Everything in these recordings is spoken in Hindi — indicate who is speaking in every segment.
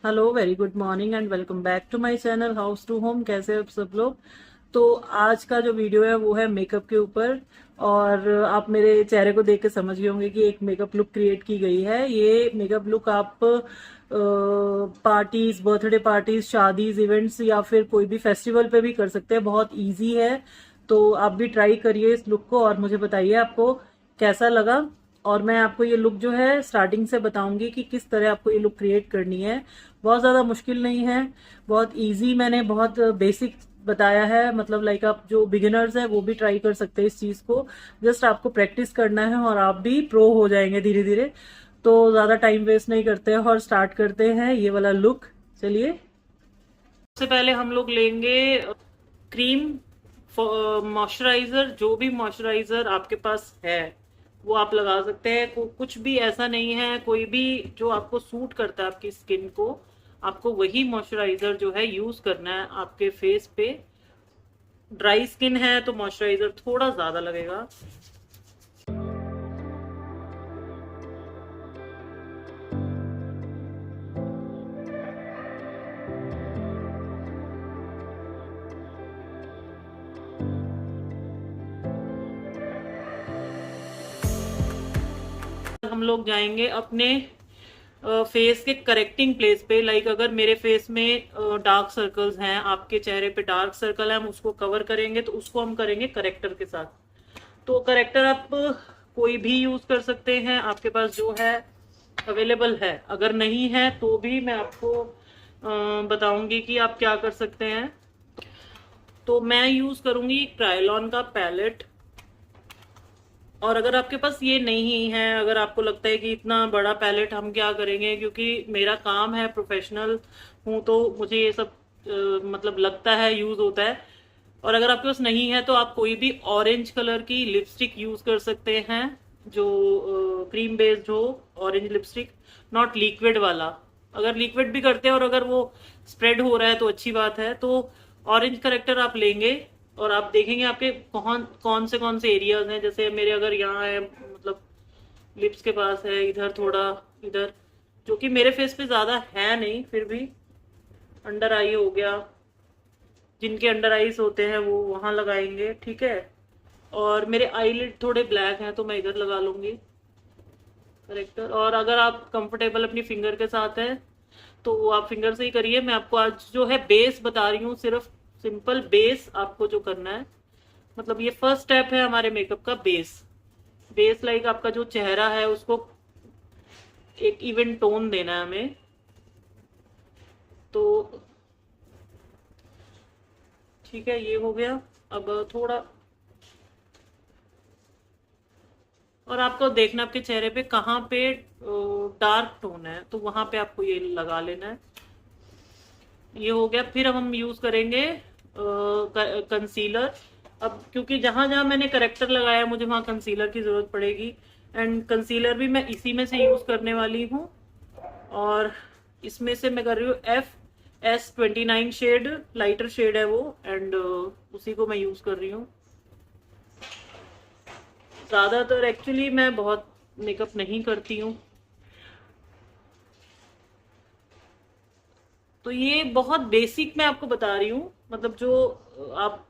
Speaker 1: Hello, very good morning and welcome back to my channel house to home. कैसे हो आप सब लोग। तो आज का जो वीडियो है वो है मेकअप के ऊपर। और आप मेरे चेहरे को देख के समझ गए होंगे कि एक मेकअप लुक क्रिएट की गई है। ये मेकअप लुक आप पार्टीज, बर्थडे पार्टीज, शादीज, इवेंट्स या फिर कोई भी फेस्टिवल पे भी कर सकते हैं। बहुत इजी है, तो आप भी ट्राई करिए इस लुक को और मुझे बताइए आपको कैसा लगा। और मैं आपको ये लुक जो है स्टार्टिंग से बताऊंगी कि किस तरह आपको ये लुक क्रिएट करनी है। बहुत ज़्यादा मुश्किल नहीं है, बहुत इजी। मैंने बहुत बेसिक बताया है, मतलब लाइक आप जो बिगिनर्स हैं वो भी ट्राई कर सकते हैं इस चीज़ को। जस्ट आपको प्रैक्टिस करना है और आप भी प्रो हो जाएंगे धीरे धीरे। तो ज़्यादा टाइम वेस्ट नहीं करते हैं और स्टार्ट करते हैं ये वाला लुक। चलिए, सबसे पहले हम लोग लेंगे क्रीम मॉइस्चराइजर। जो भी मॉइस्चराइजर आपके पास है वो आप लगा सकते हैं। कुछ भी ऐसा नहीं है, कोई भी जो आपको सूट करता है आपकी स्किन को, आपको वही मॉइस्चराइजर जो है यूज करना है आपके फेस पे। ड्राई स्किन है तो मॉइस्चराइजर थोड़ा ज्यादा लगेगा। हम लोग जाएंगे अपने फेस के करेक्टिंग प्लेस पे। लाइक अगर मेरे फेस में डार्क सर्कल्स हैं, आपके चेहरे पे डार्क सर्कल है, हम उसको कवर करेंगे तो उसको हम करेंगे करेक्टर के साथ। तो करेक्टर आप कोई भी यूज कर सकते हैं, आपके पास जो है अवेलेबल है। अगर नहीं है तो भी मैं आपको बताऊंगी कि आप क्या कर सकते हैं। तो मैं यूज करूंगी क्रायोलॉन का पैलेट। और अगर आपके पास ये नहीं है, अगर आपको लगता है कि इतना बड़ा पैलेट हम क्या करेंगे, क्योंकि मेरा काम है, प्रोफेशनल हूं तो मुझे ये सब मतलब लगता है यूज होता है। और अगर आपके पास नहीं है तो आप कोई भी ऑरेंज कलर की लिपस्टिक यूज कर सकते हैं, जो क्रीम बेस्ड हो। ऑरेंज लिपस्टिक, नॉट लिक्विड वाला। अगर लिक्विड भी करते हैं और अगर वो स्प्रेड हो रहा है तो अच्छी बात है। तो ऑरेंज करेक्टर आप लेंगे और आप देखेंगे आपके कौन से एरियाज हैं। जैसे मेरे अगर यहाँ है, मतलब लिप्स के पास है, इधर थोड़ा, इधर, जो कि मेरे फेस पे ज्यादा है नहीं, फिर भी अंडर आई हो गया। जिनके अंडर आईज होते हैं वो वहां लगाएंगे, ठीक है। और मेरे आईलिड थोड़े ब्लैक हैं तो मैं इधर लगा लूंगी करेक्टर। और अगर आप कंफर्टेबल अपनी फिंगर के साथ है तो वो आप फिंगर से ही करिए। मैं आपको आज जो है बेस बता रही हूँ, सिर्फ सिंपल बेस आपको जो करना है। मतलब ये फर्स्ट स्टेप है हमारे मेकअप का, बेस। बेस लाइक आपका जो चेहरा है उसको एक इवन टोन देना है हमें। तो ठीक है, ये हो गया। अब थोड़ा, और आपको देखना आपके चेहरे पे कहाँ पे डार्क टोन है तो वहां पे आपको ये लगा लेना है। ये हो गया। फिर अब हम यूज करेंगे कंसीलर। अब क्योंकि जहां जहां मैंने करेक्टर लगाया मुझे वहां कंसीलर की जरूरत पड़ेगी, एंड कंसीलर भी मैं इसी में से यूज करने वाली हूँ। और इसमें से मैं कर रही हूँ FS29 शेड, लाइटर शेड है वो, एंड उसी को मैं यूज कर रही हूँ। ज्यादातर एक्चुअली मैं बहुत मेकअप नहीं करती हूँ, तो ये बहुत बेसिक मैं आपको बता रही हूँ। मतलब जो आप,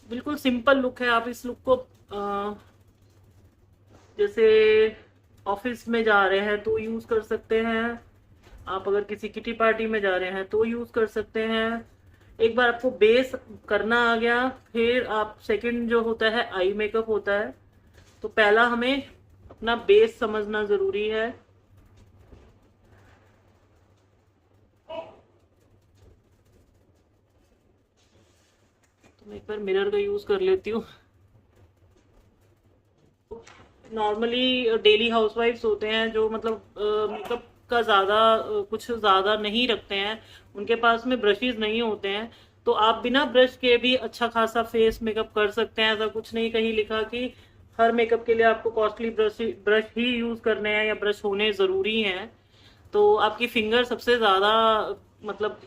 Speaker 1: बिल्कुल सिंपल लुक है। आप इस लुक को जैसे ऑफिस में जा रहे हैं तो यूज कर सकते हैं, आप अगर किसी किटी पार्टी में जा रहे हैं तो यूज कर सकते हैं। एक बार आपको बेस करना आ गया, फिर आप सेकंड जो होता है आई मेकअप होता है। तो पहला हमें अपना बेस समझना जरूरी है। तो मैं एक बार मिरर का यूज कर लेती हूँ। नॉर्मली डेली हाउसवाइफ्स होते हैं जो मतलब मेकअप का ज्यादा कुछ ज्यादा नहीं रखते हैं, उनके पास में ब्रशेज नहीं होते हैं। तो आप बिना ब्रश के भी अच्छा खासा फेस मेकअप कर सकते हैं। ऐसा कुछ नहीं कहीं लिखा कि हर मेकअप के लिए आपको कॉस्टली ब्रश ही यूज करने हैं या ब्रश होने जरूरी हैं। तो आपकी फिंगर सबसे ज्यादा मतलब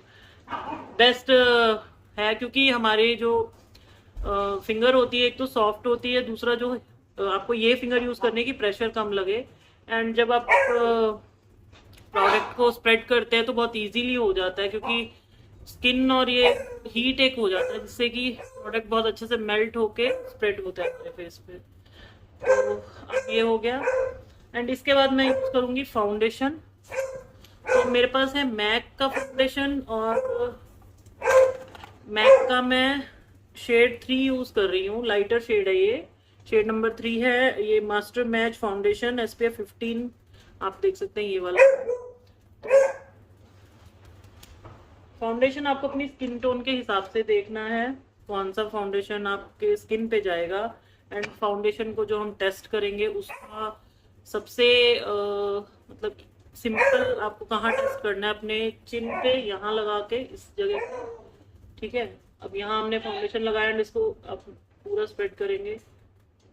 Speaker 1: बेस्ट है, क्योंकि हमारी जो फिंगर होती है एक तो सॉफ्ट होती है, दूसरा जो आपको ये फिंगर यूज करने की प्रेशर कम लगे। एंड जब आप प्रोडक्ट को स्प्रेड करते हैं तो बहुत इजीली हो जाता है, क्योंकि स्किन और ये हीट एक हो जाता है जिससे कि प्रोडक्ट बहुत अच्छे से मेल्ट होके स्प्रेड होता है मेरे फेस पे। तो अब ये हो गया। एंड इसके बाद मैं यूज करूंगी फाउंडेशन। तो मेरे पास है मैक का फाउंडेशन, और मैक का मैं शेड 3 यूज कर रही हूँ, लाइटर शेड है ये, शेड नंबर 3 है ये, मास्टर मैच फाउंडेशन SPF 15, आप देख सकते हैं ये वाला। फाउंडेशन आपको अपनी स्किन टोन के हिसाब से देखना है कौन सा फाउंडेशन आपके स्किन पे जाएगा। एंड फाउंडेशन को जो हम टेस्ट करेंगे उसका सबसे मतलब सिंपल आपको कहाँ टेस्ट करना है, अपने चिन पे यहाँ लगा के इस जगह पे, ठीक है। अब यहाँ हमने फाउंडेशन लगाया एंड इसको आप पूरा स्प्रेड करेंगे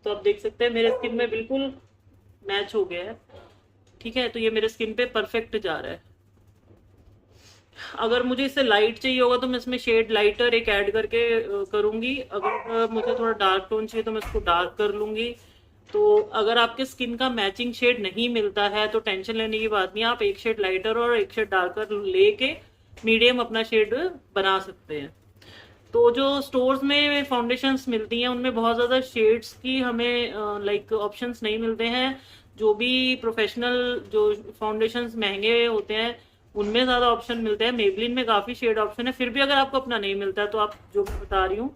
Speaker 1: तो आप देख सकते हैं मेरे स्किन में बिल्कुल मैच हो गया है, ठीक है। तो ये मेरे स्किन पे परफेक्ट जा रहा है। अगर मुझे इससे लाइट चाहिए होगा तो मैं इसमें शेड लाइटर एक ऐड करके करूंगी। अगर मुझे थोड़ा डार्क टोन चाहिए तो मैं इसको डार्क कर लूंगी। तो अगर आपके स्किन का मैचिंग शेड नहीं मिलता है तो टेंशन लेने की बात नहीं, आप एक शेड लाइटर और एक शेड डार्कर लेके मीडियम अपना शेड बना सकते हैं। तो जो स्टोर्स में फाउंडेशंस मिलती हैं उनमें बहुत ज़्यादा शेड्स की हमें लाइक ऑप्शंस नहीं मिलते हैं। जो भी प्रोफेशनल जो फाउंडेशंस महंगे होते हैं उनमें ज़्यादा ऑप्शन मिलते हैं। मेबलिन में काफ़ी शेड ऑप्शन है, फिर भी अगर आपको अपना नहीं मिलता है तो आप जो मैं बता रही हूँ,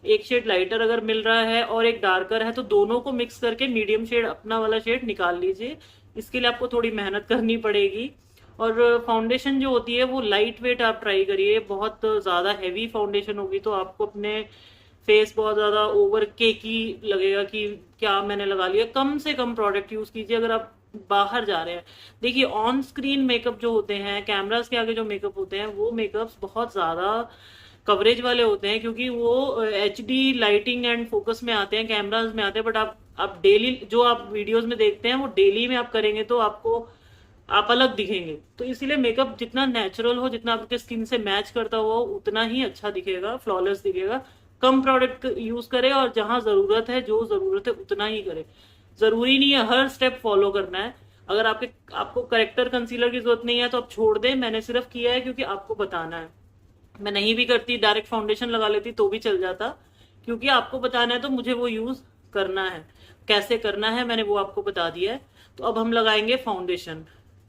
Speaker 1: एक शेड लाइटर अगर मिल रहा है और एक डार्कर है तो दोनों को मिक्स करके मीडियम शेड अपना वाला शेड निकाल लीजिए। इसके लिए आपको थोड़ी मेहनत करनी पड़ेगी। और फाउंडेशन जो होती है वो लाइट वेट आप ट्राई करिए, बहुत ज़्यादा हैवी फाउंडेशन होगी तो आपको अपने फेस बहुत ज़्यादा ओवर केकी लगेगा कि क्या मैंने लगा लिया। कम से कम प्रोडक्ट यूज़ कीजिए अगर आप बाहर जा रहे हैं। देखिए ऑन स्क्रीन मेकअप जो होते हैं, कैमरास के आगे जो मेकअप होते हैं, वो मेकअप्स बहुत ज़्यादा कवरेज वाले होते हैं क्योंकि वो HD लाइटिंग एंड फोकस में आते हैं, कैमराज में आते हैं। बट आप डेली जो आप वीडियोस में देखते हैं वो डेली में आप करेंगे तो आपको आप अलग दिखेंगे। तो इसीलिए मेकअप जितना नेचुरल हो, जितना आपके स्किन से मैच करता हो, उतना ही अच्छा दिखेगा, फ्लॉलेस दिखेगा। कम प्रोडक्ट यूज करें और जहां जरूरत है, जो जरूरत है उतना ही करें। जरूरी नहीं है हर स्टेप फॉलो करना है। अगर आपको करेक्टर कंसीलर की जरूरत नहीं है तो आप छोड़ दें, मैंने सिर्फ किया है क्योंकि आपको बताना है। मैं नहीं भी करती, डायरेक्ट फाउंडेशन लगा लेती तो भी चल जाता, क्योंकि आपको बताना है तो मुझे वो यूज करना है। कैसे करना है मैंने वो आपको बता दिया है। तो अब हम लगाएंगे फाउंडेशन,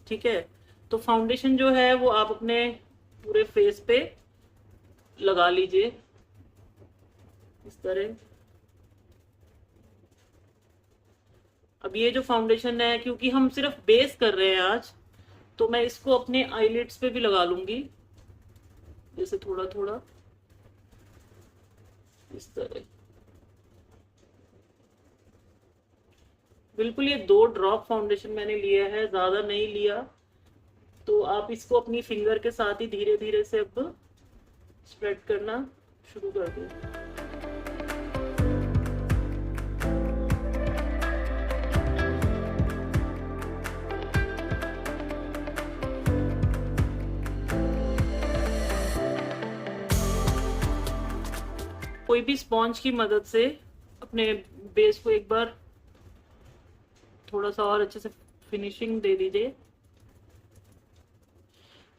Speaker 1: ठीक है। तो फाउंडेशन जो है वो आप अपने पूरे फेस पे लगा लीजिए इस तरह। अब ये जो फाउंडेशन है, क्योंकि हम सिर्फ बेस कर रहे हैं आज, तो मैं इसको अपने आईलिड्स पे भी लगा लूंगी, जैसे थोड़ा थोड़ा इस तरह। बिल्कुल ये 2 ड्रॉप फाउंडेशन मैंने लिया है, ज्यादा नहीं लिया। तो आप इसको अपनी फिंगर के साथ ही धीरे धीरे से अब स्प्रेड करना शुरू कर दें। कोई भी स्पॉन्ज की मदद से अपने बेस को एक बार थोड़ा सा और अच्छे से फिनिशिंग दे दीजिए।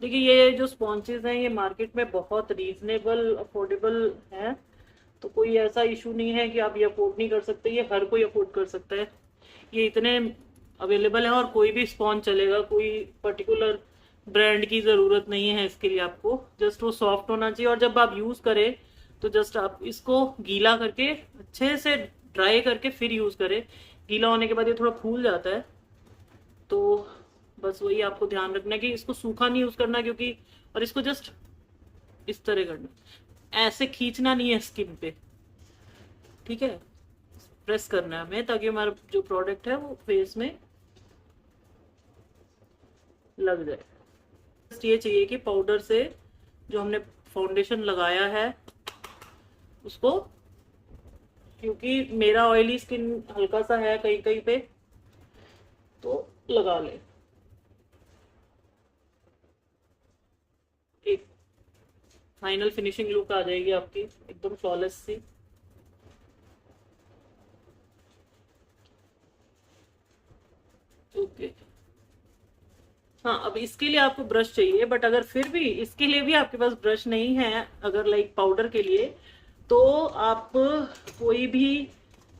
Speaker 1: देखिए ये जो स्पॉन्चेस हैं ये मार्केट में बहुत रीजनेबल अफोर्डेबल हैं, तो कोई ऐसा इशू नहीं है कि आप ये अफोर्ड नहीं कर सकते, ये हर कोई अफोर्ड कर सकता है। ये इतने अवेलेबल हैं और कोई भी स्पॉन्ज चलेगा, कोई पर्टिकुलर ब्रांड की ज़रूरत नहीं है इसके लिए। आपको जस्ट वो सॉफ्ट होना चाहिए, और जब आप यूज़ करें तो जस्ट आप इसको गीला करके अच्छे से ड्राई करके फिर यूज़ करें। गीला होने के बाद ये थोड़ा फूल जाता है, तो बस वही आपको ध्यान रखना है कि इसको सूखा नहीं यूज़ करना, क्योंकि और इसको जस्ट इस तरह करना, ऐसे खींचना नहीं है स्किन पे, ठीक है। प्रेस करना है हमें ताकि हमारा जो प्रोडक्ट है वो फेस में लग जाए। बस ये चाहिए कि पाउडर से जो हमने फाउंडेशन लगाया है उसको, क्योंकि मेरा ऑयली स्किन हल्का सा है कहीं कहीं पे, तो लगा ले। एक फाइनल फिनिशिंग लुक आ जाएगी आपकी एकदम फ्लॉलेस सी। तो ओके। हाँ, अब इसके लिए आपको ब्रश चाहिए, बट अगर फिर भी इसके लिए भी आपके पास ब्रश नहीं है, अगर लाइक पाउडर के लिए, तो आप कोई भी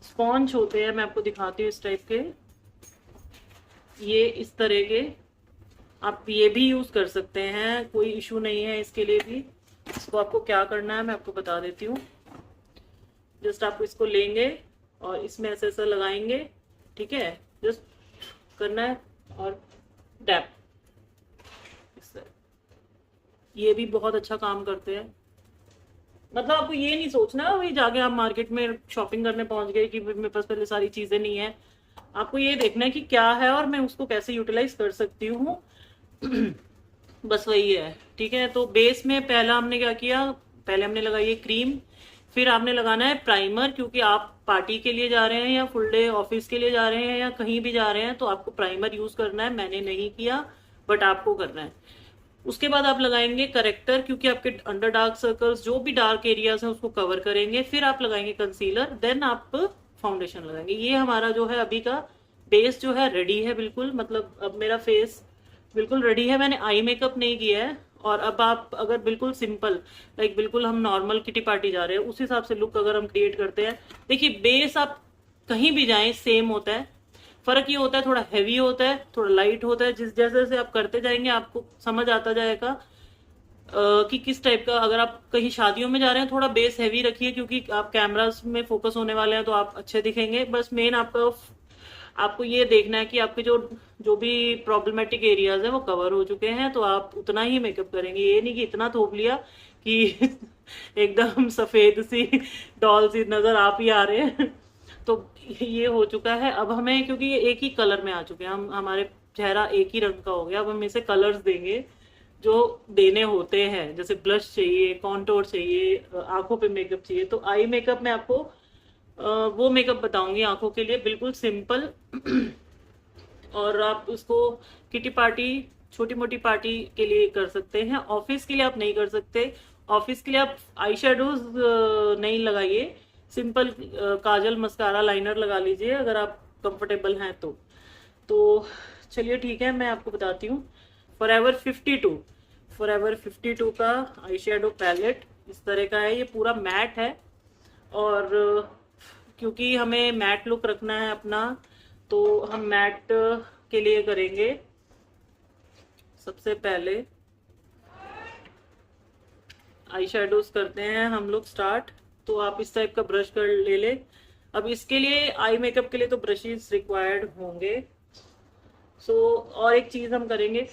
Speaker 1: स्पॉन्ज होते हैं, मैं आपको दिखाती हूँ इस टाइप के, ये इस तरह के, आप ये भी यूज कर सकते हैं, कोई इशू नहीं है इसके लिए भी। इसको आपको क्या करना है मैं आपको बता देती हूँ। जस्ट आप इसको लेंगे और इसमें ऐसे ऐसा लगाएंगे, ठीक है, जस्ट करना है और डैप, इस तरह। ये भी बहुत अच्छा काम करते हैं। मतलब आपको ये नहीं सोचना वही जाके आप मार्केट में शॉपिंग करने पहुंच गए कि मेरे पास पहले सारी चीजें नहीं है। आपको ये देखना है कि क्या है और मैं उसको कैसे यूटिलाइज कर सकती हूँ। बस वही है, ठीक है। तो बेस में पहला हमने क्या किया, पहले हमने लगाई है क्रीम, फिर आपने लगाना है प्राइमर, क्योंकि आप पार्टी के लिए जा रहे हैं या फुल डे ऑफिस के लिए जा रहे हैं या कहीं भी जा रहे हैं तो आपको प्राइमर यूज करना है। मैंने नहीं किया बट आपको करना है। उसके बाद आप लगाएंगे करेक्टर, क्योंकि आपके अंडर डार्क सर्कल्स जो भी डार्क एरियाज हैं उसको कवर करेंगे। फिर आप लगाएंगे कंसीलर, देन आप फाउंडेशन लगाएंगे। ये हमारा जो है अभी का बेस जो है रेडी है बिल्कुल, मतलब अब मेरा फेस बिल्कुल रेडी है। मैंने आई मेकअप नहीं किया है। और अब आप अगर बिल्कुल सिंपल लाइक बिल्कुल हम नॉर्मल किटी पार्टी जा रहे हैं उस हिसाब से लुक अगर हम क्रिएट करते हैं, देखिए बेस आप कहीं भी जाएं सेम होता है। फर्क ये होता है थोड़ा हैवी होता है, थोड़ा लाइट होता है। जिस जैसे जैसे आप करते जाएंगे आपको समझ आता जाएगा कि किस टाइप का। अगर आप कहीं शादियों में जा रहे हैं थोड़ा बेस हैवी रखिए, क्योंकि आप कैमरास में फोकस होने वाले हैं तो आप अच्छे दिखेंगे। बस मेन आपका आपको ये देखना है कि आपके जो जो भी प्रॉब्लमेटिक एरियाज है वो कवर हो चुके हैं, तो आप उतना ही मेकअप करेंगे। ये नहीं कि इतना थोप लिया कि एकदम सफेद सी डॉल सी नजर आप ही आ रहे हैं। तो ये हो चुका है। अब हमें, क्योंकि ये एक ही कलर में आ चुके हैं, हम हमारे चेहरा एक ही रंग का हो गया, अब हम इसे कलर्स देंगे जो देने होते हैं। जैसे ब्लश चाहिए, कॉन्टोर चाहिए, आंखों पे मेकअप चाहिए। तो आई मेकअप में आपको वो मेकअप बताऊंगी आंखों के लिए, बिल्कुल सिंपल। और आप उसको किटी पार्टी, छोटी मोटी पार्टी के लिए कर सकते हैं, ऑफिस के लिए आप नहीं कर सकते। ऑफिस के लिए आप आई शेडोज नहीं लगाइए, सिंपल काजल मस्कारा लाइनर लगा लीजिए अगर आप कंफर्टेबल हैं तो चलिए ठीक है, मैं आपको बताती हूँ। फॉरएवर 52, फॉरएवर 52 का आई शेडो पैलेट इस तरह का है। ये पूरा मैट है और क्योंकि हमें मैट लुक रखना है अपना, तो हम मैट के लिए करेंगे सबसे पहले आई शेडोज करते हैं हम लोग स्टार्ट। तो आप इस टाइप का ब्रश कर ले। अब इसके लिए आई मेकअप के लिए तो ब्रशेस रिक्वायर्ड होंगे। और एक चीज हम करेंगे,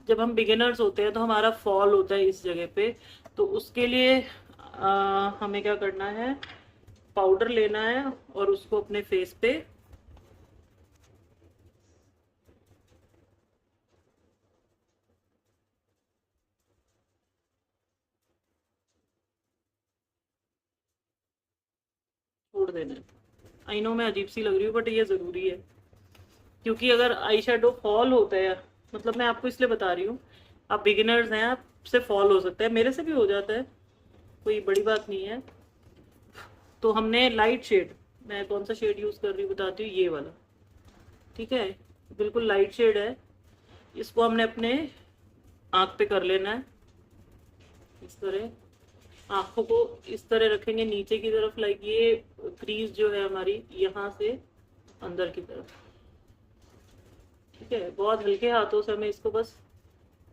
Speaker 1: जब हम बिगिनर्स होते हैं तो हमारा फॉल होता है इस जगह पे, तो उसके लिए हमें क्या करना है, पाउडर लेना है और उसको अपने फेस पे छोड़ देना है। आई नो मैं अजीब सी लग रही हूँ बट ये जरूरी है, क्योंकि अगर आई शेडो फॉल होता है, मतलब मैं आपको इसलिए बता रही हूँ, आप बिगिनर्स हैं, आपसे फॉल हो सकता है, मेरे से भी हो जाता है, कोई बड़ी बात नहीं है। तो हमने लाइट शेड, मैं कौन सा शेड यूज कर रही हूँ बताती हूँ, ये वाला, ठीक है, बिल्कुल लाइट शेड है। इसको हमने अपने आंख पे कर लेना है इस तरह। आंखों को इस तरह रखेंगे नीचे की तरफ, लाइक ये क्रीज जो है हमारी यहाँ से अंदर की तरफ, ठीक है। बहुत हल्के हाथों से हमें इसको बस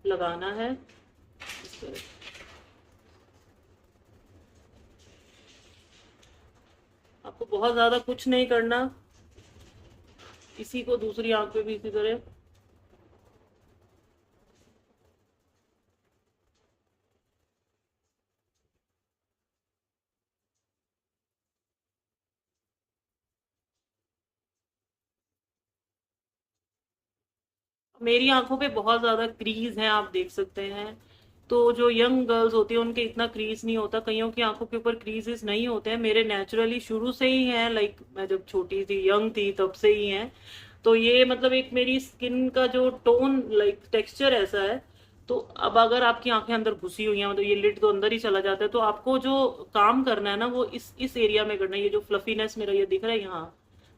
Speaker 1: लगाना है इस तरह। आपको बहुत ज्यादा कुछ नहीं करना, इसी को दूसरी आंख पे भी इसी तरह। मेरी आंखों पे बहुत ज्यादा क्रीज है, आप देख सकते हैं। तो जो यंग गर्ल्स होती है उनके इतना क्रीज नहीं होता, कईयों की आंखों के ऊपर क्रीजेस नहीं होते हैं। मेरे नेचुरली शुरू से ही हैं, लाइक मैं जब छोटी थी, यंग थी, तब से ही हैं। तो ये मतलब एक मेरी स्किन का जो टोन, लाइक टेक्सचर ऐसा है। तो अब अगर आपकी आंखें अंदर घुसी हुई हैं, मतलब ये लिड तो अंदर ही चला जाता है, तो आपको जो काम करना है ना वो इस एरिया में करना है। ये जो फ्लफीनेस मेरा ये दिख रहा है यहाँ,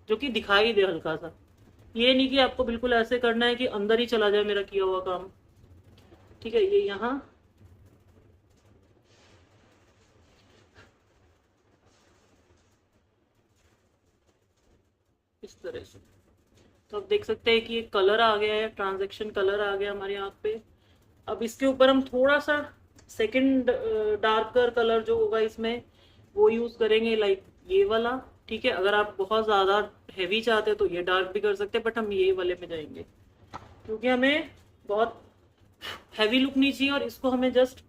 Speaker 1: जो कि दिखाई दे हल्का सा, ये नहीं कि आपको बिल्कुल ऐसे करना है कि अंदर ही चला जाए मेरा किया हुआ काम। ठीक है, ये यहाँ इस तरह से। तो आप देख सकते हैं कि ये कलर आ गया है, ट्रांजैक्शन कलर आ गया हमारे यहाँ पे। अब इसके ऊपर हम थोड़ा सा सेकंड डार्कर कलर जो होगा इसमें वो यूज करेंगे, लाइक ये वाला। ठीक है, अगर आप बहुत ज्यादा हैवी चाहते हैं तो ये डार्क भी कर सकते हैं, बट हम ये वाले में जाएंगे क्योंकि हमें बहुत हैवी लुक नहीं चाहिए और इसको हमें जस्ट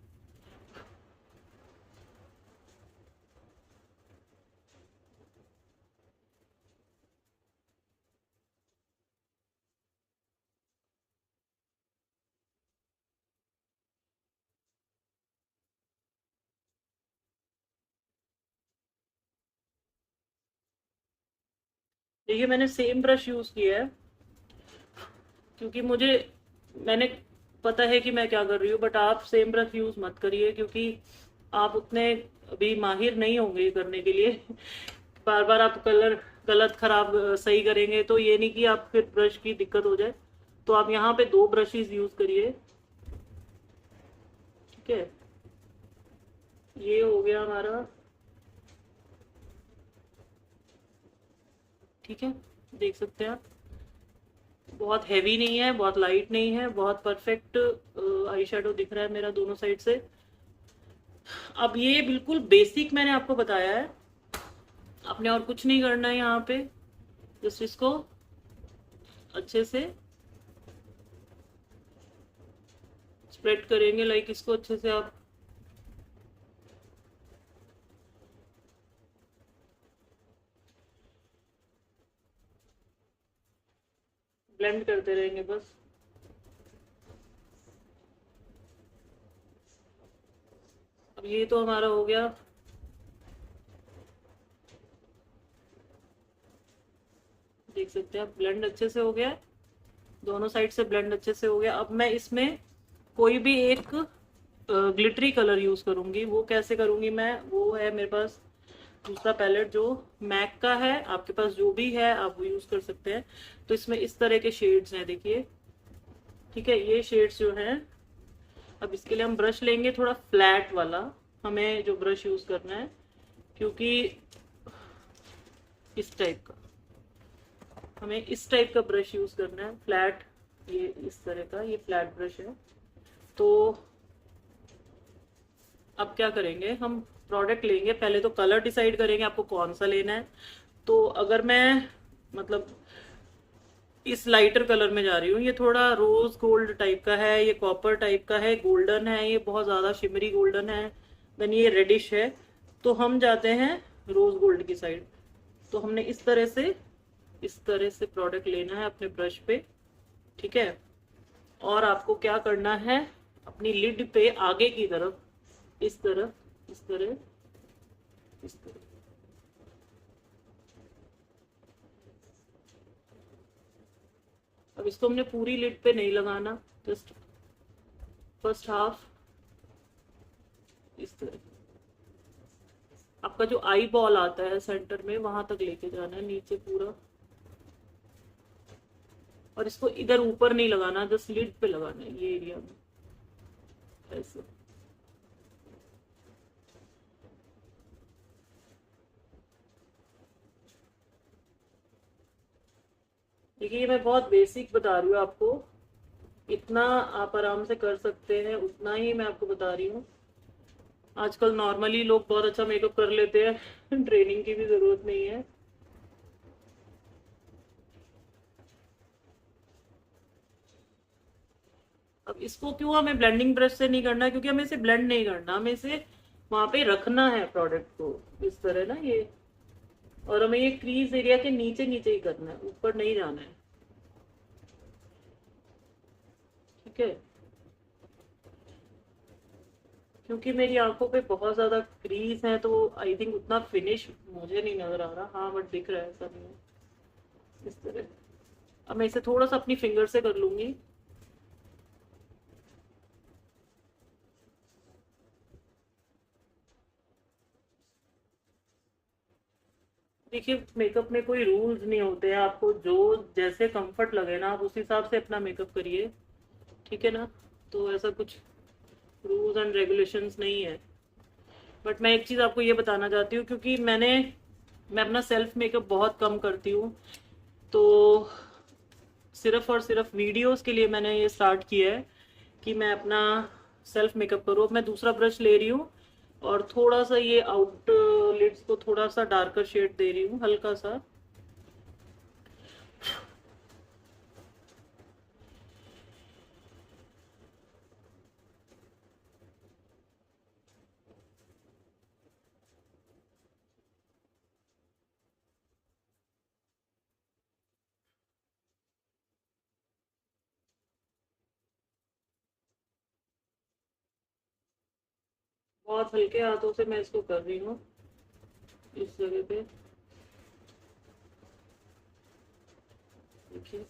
Speaker 1: देखिए मैंने सेम ब्रश यूज किया है क्योंकि मुझे मैंने पता है कि मैं क्या कर रही हूँ, बट आप सेम ब्रश यूज मत करिए क्योंकि आप उतने अभी माहिर नहीं होंगे ये करने के लिए। बार बार आप कलर गलत खराब सही करेंगे तो ये नहीं कि आप फिर ब्रश की दिक्कत हो जाए। तो आप यहाँ पे 2 ब्रशेस यूज करिए। ठीक है, ये हो गया हमारा। ठीक है, देख सकते हैं आप, बहुत हैवी नहीं है, बहुत लाइट नहीं है, बहुत परफेक्ट आई शेडो दिख रहा है मेरा दोनों साइड से। अब ये बिल्कुल बेसिक मैंने आपको बताया है, आपने और कुछ नहीं करना है यहाँ पे। जस्ट इसको अच्छे से स्प्रेड करेंगे, लाइक इसको अच्छे से आप ब्लेंड करते रहेंगे बस। अब ये तो हमारा हो गया। देख सकते हैं आप, ब्लेंड अच्छे से हो गया, दोनों साइड से ब्लेंड अच्छे से हो गया। अब मैं इसमें कोई भी एक ग्लिटरी कलर यूज करूंगी। वो कैसे करूंगी मैं, वो है मेरे पास दूसरा पैलेट जो मैक का है, आपके पास जो भी है आप वो यूज कर सकते हैं। तो इसमें इस तरह के शेड्स हैं, देखिए। ठीक है, ये शेड्स जो हैं, अब इसके लिए हम ब्रश लेंगे थोड़ा फ्लैट वाला, हमें जो ब्रश यूज करना है, क्योंकि इस टाइप का हमें इस टाइप का ब्रश यूज करना है, फ्लैट। ये इस तरह का ये फ्लैट ब्रश है। तो अब क्या करेंगे, हम प्रोडक्ट लेंगे, पहले तो कलर डिसाइड करेंगे आपको कौन सा लेना है। तो अगर मैं मतलब इस लाइटर कलर में जा रही हूँ, ये थोड़ा रोज गोल्ड टाइप का है, ये कॉपर टाइप का है, गोल्डन है, ये बहुत ज्यादा शिमरी गोल्डन है, देन ये रेडिश है। तो हम जाते हैं रोज गोल्ड की साइड। तो हमने इस तरह से प्रोडक्ट लेना है अपने ब्रश पे। ठीक है, और आपको क्या करना है, अपनी लिड पे आगे की तरफ इस तरह, इस तरह, इस तरह। अब इसको हमने पूरी लिड पे नहीं लगाना, जस्ट फर्स्ट हाफ इस तरह। आपका जो आई बॉल आता है सेंटर में वहां तक लेके जाना है, नीचे पूरा। और इसको इधर ऊपर नहीं लगाना, जस्ट लिड पे लगाना है, ये एरिया में ऐसे। देखिए मैं बहुत बेसिक बता रही हूँ आपको, इतना आप आराम से कर सकते हैं, उतना ही मैं आपको बता रही हूँ। आजकल नॉर्मली लोग बहुत अच्छा मेकअप कर लेते हैं ट्रेनिंग की भी जरूरत नहीं है। अब इसको क्यों हमें ब्लेंडिंग ब्रश से नहीं करना है, क्योंकि हमें इसे ब्लेंड नहीं करना, हमें इसे वहां पे रखना है प्रोडक्ट को इस तरह ना, ये। और हमें ये क्रीज एरिया के नीचे नीचे ही करना है, ऊपर नहीं जाना है। ठीक है, क्योंकि मेरी आंखों पे बहुत ज्यादा क्रीज है तो आई थिंक उतना फिनिश मुझे नहीं नजर आ रहा। हाँ बट दिख रहा है, ऐसा नहीं है। इस तरह। अब मैं इसे थोड़ा सा अपनी फिंगर से कर लूंगी। देखिए, मेकअप में कोई रूल्स नहीं होते हैं, आपको जो जैसे कंफर्ट लगे ना आप उस हिसाब से अपना मेकअप करिए, ठीक है ना। तो ऐसा कुछ रूल्स एंड रेगुलेशंस नहीं है। बट मैं एक चीज़ आपको ये बताना चाहती हूँ, क्योंकि मैं अपना सेल्फ मेकअप बहुत कम करती हूँ, तो सिर्फ और सिर्फ वीडियोस के लिए मैंने ये स्टार्ट किया है कि मैं अपना सेल्फ मेकअप करूँ। अब मैं दूसरा ब्रश ले रही हूँ और थोड़ा सा ये आउट लिड्स को थोड़ा सा डार्कर शेड दे रही हूँ, हल्का सा। बहुत हल्के हाथों से मैं इसको कर रही हूँ इस जगह पे, देखिए।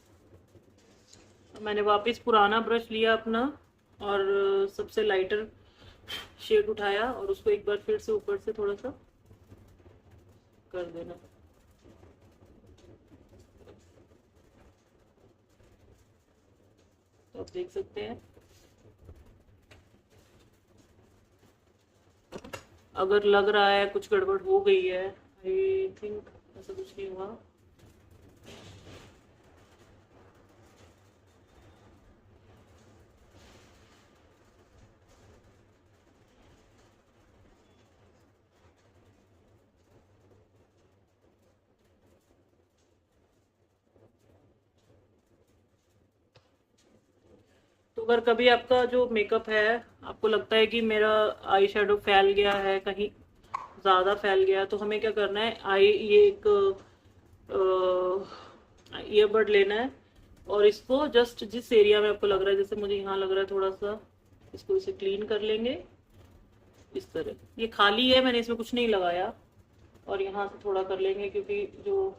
Speaker 1: मैंने वापस पुराना ब्रश लिया अपना और सबसे लाइटर शेड उठाया और उसको एक बार फिर से ऊपर से थोड़ा सा कर देना। तो आप देख सकते हैं, अगर लग रहा है कुछ गड़बड़ हो गई है, आई थिंक ऐसा कुछ नहीं हुआ। तो अगर कभी आपका जो मेकअप है आपको लगता है कि मेरा आई शेडो फैल गया है, कहीं ज़्यादा फैल गया, तो हमें क्या करना है, आई ये एक ईयरबड लेना है और इसको जस्ट जिस एरिया में आपको लग रहा है, जैसे मुझे यहाँ लग रहा है थोड़ा सा, इसको इसे क्लीन कर लेंगे इस तरह। ये खाली है, मैंने इसमें कुछ नहीं लगाया। और यहाँ से थोड़ा कर लेंगे क्योंकि जो,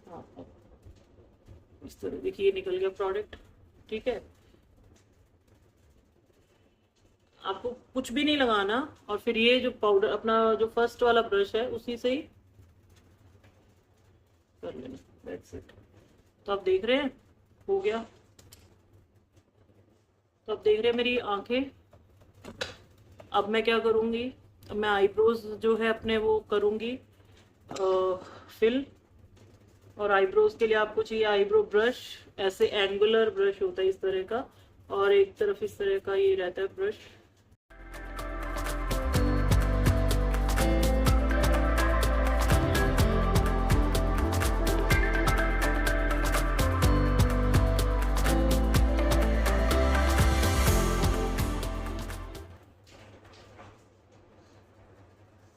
Speaker 1: हाँ, इस तरह देखिए ये निकल गया प्रोडक्ट, ठीक है। आपको कुछ भी नहीं लगाना और फिर ये जो पाउडर अपना जो फर्स्ट वाला ब्रश है उसी से ही कर लेना, दैट्स इट। तो आप देख रहे हैं हो गया। तो आप देख रहे हैं मेरी आंखें। अब मैं क्या करूंगी, अब मैं आईब्रोज जो है अपने वो करूंगी फिल। और आईब्रोज के लिए आपको चाहिए आईब्रो ब्रश, ऐसे एंगुलर ब्रश होता है इस तरह का, और एक तरफ इस तरह का ये रहता है ब्रश।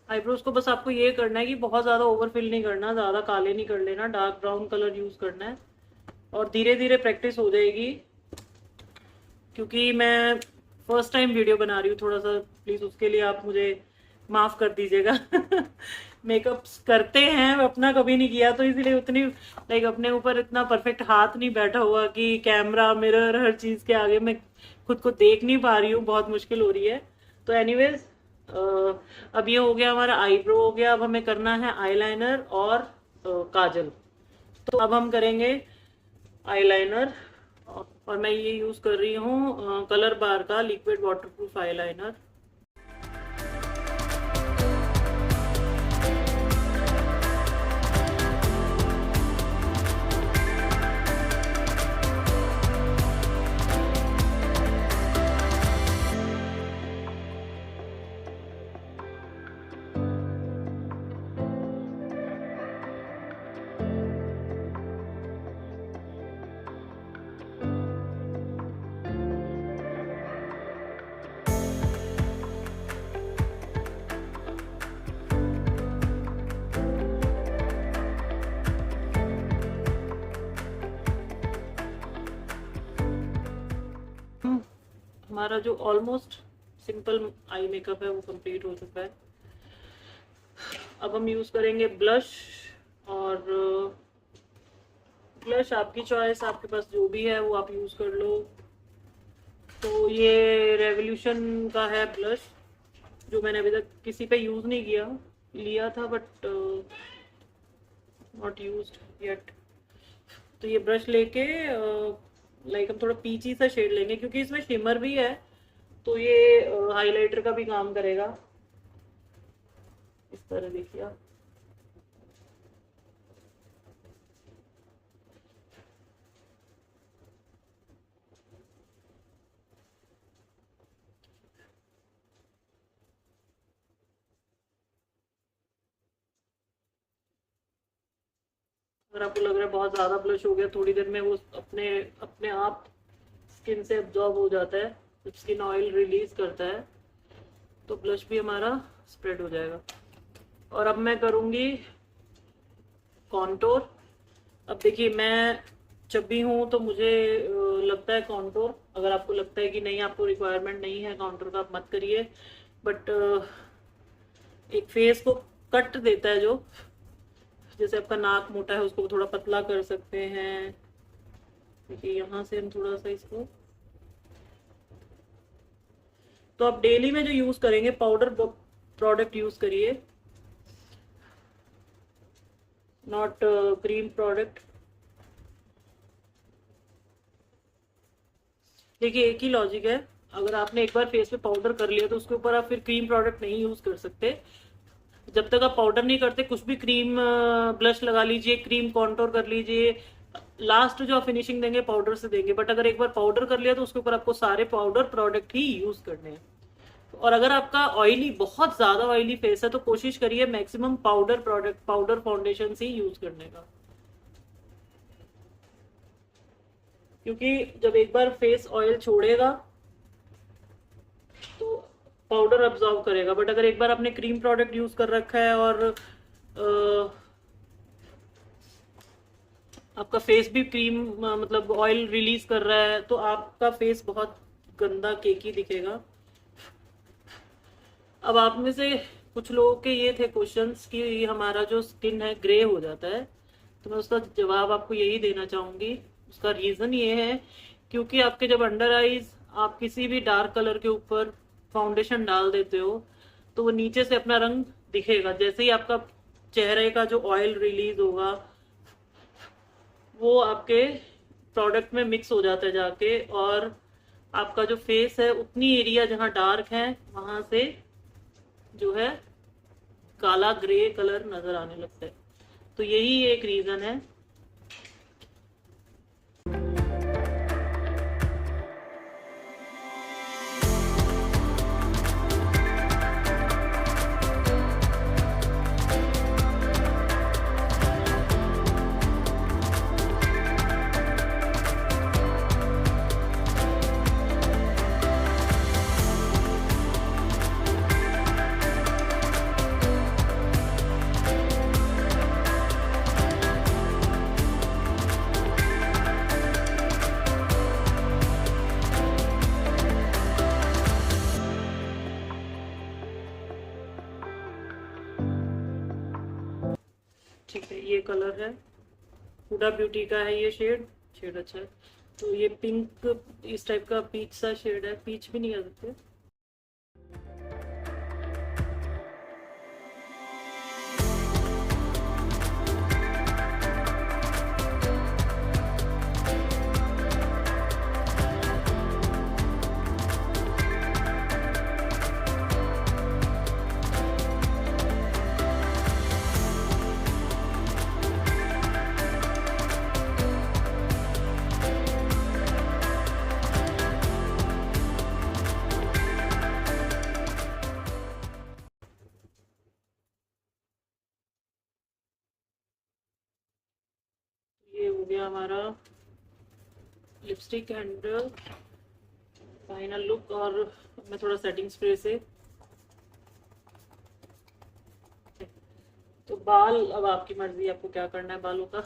Speaker 1: आईब्रोज को बस आपको ये करना है कि बहुत ज़्यादा ओवरफिल नहीं करना, ज़्यादा काले नहीं कर लेना, डार्क ब्राउन कलर यूज़ करना है। और धीरे धीरे प्रैक्टिस हो जाएगी, क्योंकि मैं फर्स्ट टाइम वीडियो बना रही हूँ, थोड़ा सा प्लीज़ उसके लिए आप मुझे माफ़ कर दीजिएगा। मेकअप्स करते हैं, अपना कभी नहीं किया, तो इसीलिए उतनी लाइक अपने ऊपर इतना परफेक्ट हाथ नहीं बैठा हुआ कि कैमरा मिरर हर चीज़ के आगे मैं खुद को देख नहीं पा रही हूँ, बहुत मुश्किल हो रही है। तो एनीवेज, अब ये हो गया हमारा आईब्रो हो गया। अब हमें करना है आईलाइनर और काजल। तो अब हम करेंगे आईलाइनर, और मैं ये यूज़ कर रही हूँ कलर बार का लिक्विड वाटरप्रूफ आईलाइनर। हमारा जो ऑलमोस्ट सिंपल आई मेकअप है वो कंप्लीट हो चुका है। अब हम यूज़ करेंगे ब्लश। और ब्लश आपकी चॉइस, आपके पास जो भी है वो आप यूज़ कर लो। तो ये रेवोल्यूशन का है ब्लश, जो मैंने अभी तक किसी पे यूज़ नहीं किया। लिया था बट नॉट यूज्ड येट। तो ये ब्रश लेके लाइक हम थोड़ा पीची सा शेड लेंगे क्योंकि इसमें शिमर भी है, तो ये हाइलाइटर का भी काम करेगा। इस तरह देखिए आप। अगर आपको लग रहा है बहुत ज्यादा ब्लश हो गया, थोड़ी देर में वो अपने अपने आप स्किन से एब्जॉर्ब हो जाता है, जब स्किन ऑयल रिलीज करता है तो ब्लश भी हमारा स्प्रेड हो जाएगा। और अब मैं करूंगी कॉन्टोर। अब देखिए मैं चब्बी हूँ तो मुझे लगता है कॉन्टोर, अगर आपको लगता है कि नहीं आपको रिक्वायरमेंट नहीं है कॉन्टोर का, आप मत करिए। बट एक फेस को कट देता है जो, जैसे आपका नाक मोटा है उसको थोड़ा पतला कर सकते हैं। देखिए यहाँ से हम थोड़ा सा इसको, तो आप डेली में जो यूज करेंगे पाउडर प्रोडक्ट यूज करिए, नॉट क्रीम प्रोडक्ट। देखिए एक ही लॉजिक है, अगर आपने एक बार फेस पे पाउडर कर लिया तो उसके ऊपर आप फिर क्रीम प्रोडक्ट नहीं यूज कर सकते। जब तक आप पाउडर नहीं करते कुछ भी क्रीम ब्लश लगा लीजिए, क्रीम कॉन्टोर कर लीजिए, लास्ट जो आप फिनिशिंग देंगे पाउडर से देंगे। बट अगर एक बार पाउडर कर लिया तो उसके ऊपर आपको सारे पाउडर प्रोडक्ट ही यूज करने हैं। और अगर आपका ऑयली, बहुत ज्यादा ऑयली फेस है तो कोशिश करिए maximum powder product, powder foundation ही यूज करने का, क्योंकि जब एक बार फेस ऑयल छोड़ेगा तो पाउडर अब्सॉर्ब करेगा। बट अगर एक बार आपने क्रीम प्रोडक्ट यूज कर रखा है और आपका फेस भी क्रीम मतलब ऑयल रिलीज कर रहा है तो आपका फेस बहुत गंदा केकी दिखेगा। अब आप में से कुछ लोगों के ये थे क्वेश्चंस कि हमारा जो स्किन है ग्रे हो जाता है, तो मैं उसका जवाब आपको यही देना चाहूंगी। उसका रीजन ये है क्योंकि आपके जब अंडर आईज आप किसी भी डार्क कलर के ऊपर फाउंडेशन डाल देते हो तो वो नीचे से अपना रंग दिखेगा। जैसे ही आपका चेहरे का जो ऑयल रिलीज होगा वो आपके प्रोडक्ट में मिक्स हो जाता है जाके, और आपका जो फेस है उतनी एरिया जहां डार्क है वहां से जो है काला ग्रे कलर नजर आने लगता है। तो यही एक रीजन है। ठीक है, ये कलर है हुडा ब्यूटी का है, ये शेड शेड अच्छा है। तो ये पिंक इस टाइप का पीच सा शेड है, पीच भी नहीं कह सकते। ये हो गया हमारा लिपस्टिक एंड फाइनल लुक। और मैं थोड़ा सेटिंग स्प्रे से, तो बाल अब आपकी मर्जी, आपको क्या करना है बालों का।